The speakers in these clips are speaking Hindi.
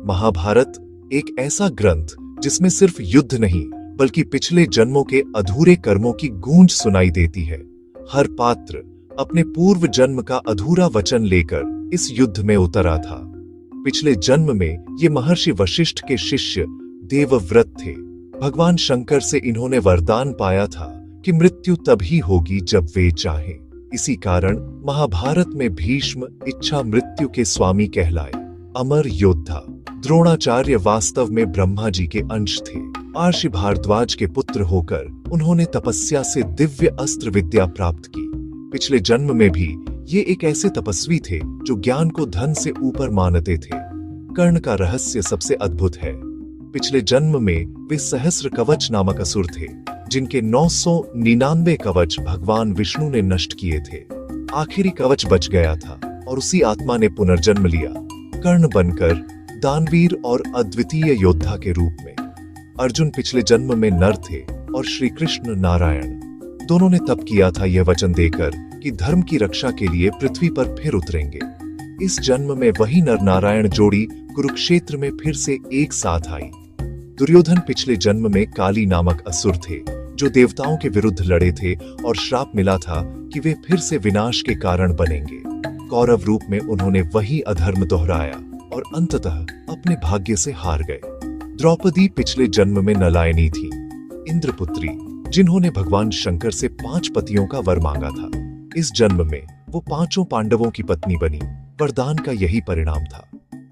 महाभारत एक ऐसा ग्रंथ जिसमें सिर्फ युद्ध नहीं बल्कि पिछले जन्मों के अधूरे कर्मों की गूंज सुनाई देती है। हर पात्र अपने पूर्व जन्म का अधूरा वचन लेकर इस युद्ध में उतरा था। पिछले जन्म में ये महर्षि वशिष्ठ के शिष्य देवव्रत थे। भगवान शंकर से इन्होंने वरदान पाया था कि मृत्यु तभी होगी जब वे चाहें। इसी कारण महाभारत में भीष्म इच्छा मृत्यु के स्वामी कहलाए। अमर योद्धा द्रोणाचार्य वास्तव में ब्रह्मा जी के अंश थे। महर्षि भारद्वाज के पुत्र होकर उन्होंने तपस्या से दिव्य अस्त्र विद्या प्राप्त की। पिछले जन्म में भी ये एक ऐसे तपस्वी थे जो ज्ञान को धन से ऊपर मानते थे। कर्ण का रहस्य सबसे अद्भुत है। पिछले जन्म में वे सहस्र कवच नामक असुर थे, जिनके 999 कवच भगवान विष्णु ने नष्ट किए थे। आखिरी कवच बच गया था और उसी आत्मा ने पुनर्जन्म लिया, कर्ण बनकर दानवीर और अद्वितीय योद्धा के रूप में। अर्जुन पिछले जन्म में नर थे और श्री कृष्ण नारायण। दोनों ने तप किया था यह वचन देकर कि धर्म की रक्षा के लिए पृथ्वी पर फिर उतरेंगे। इस जन्म में वही नर नारायण जोड़ी कुरुक्षेत्र में फिर से एक साथ आई। दुर्योधन पिछले जन्म में काली नामक असुर थे जो देवताओं के विरुद्ध लड़े थे और श्राप मिला था कि वे फिर से विनाश के कारण बनेंगे। कौरव रूप में उन्होंने वही अधर्म दोहराया और अंततः अपने भाग्य से हार गए। द्रौपदी पिछले जन्म में नलायनी थी, इंद्रपुत्री, जिन्होंने भगवान शंकर से 5 पतियों का वर मांगा था। इस जन्म में वो 5 पांडवों की पत्नी बनी। वरदान का यही परिणाम था।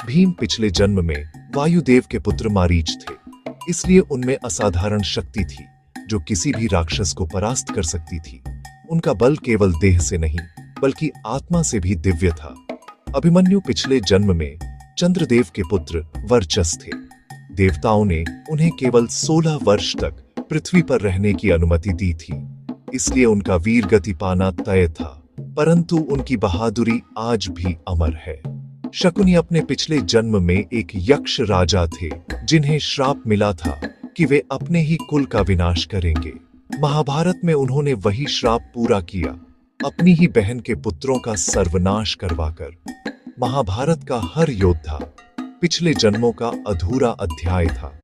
भीम पिछले जन्म में वायुदेव के पुत्र मारीच थे, इसलिए उनमें असाधारण शक्ति थी जो किसी भी राक्षस को परास्त कर सकती थी। उनका बल केवल देह से नहीं बल्कि आत्मा से भी दिव्य था। अभिमन्यु पिछले जन्म में चंद्रदेव के पुत्र वर्चस थे। देवताओं ने उन्हें केवल 16 वर्ष तक पृथ्वी पर रहने की अनुमति दी थी, इसलिए उनका वीर गति पाना तय था, परंतु उनकी बहादुरी आज भी अमर है। शकुनी अपने पिछले जन्म में एक यक्ष राजा थे, जिन्हें श्राप मिला था कि वे अपने ही कुल का विनाश करेंगे। महाभारत में उन्होंने वही श्राप पूरा किया, अपनी ही बहन के पुत्रों का सर्वनाश करवाकर। महाभारत का हर योद्धा पिछले जन्मों का अधूरा अध्याय था।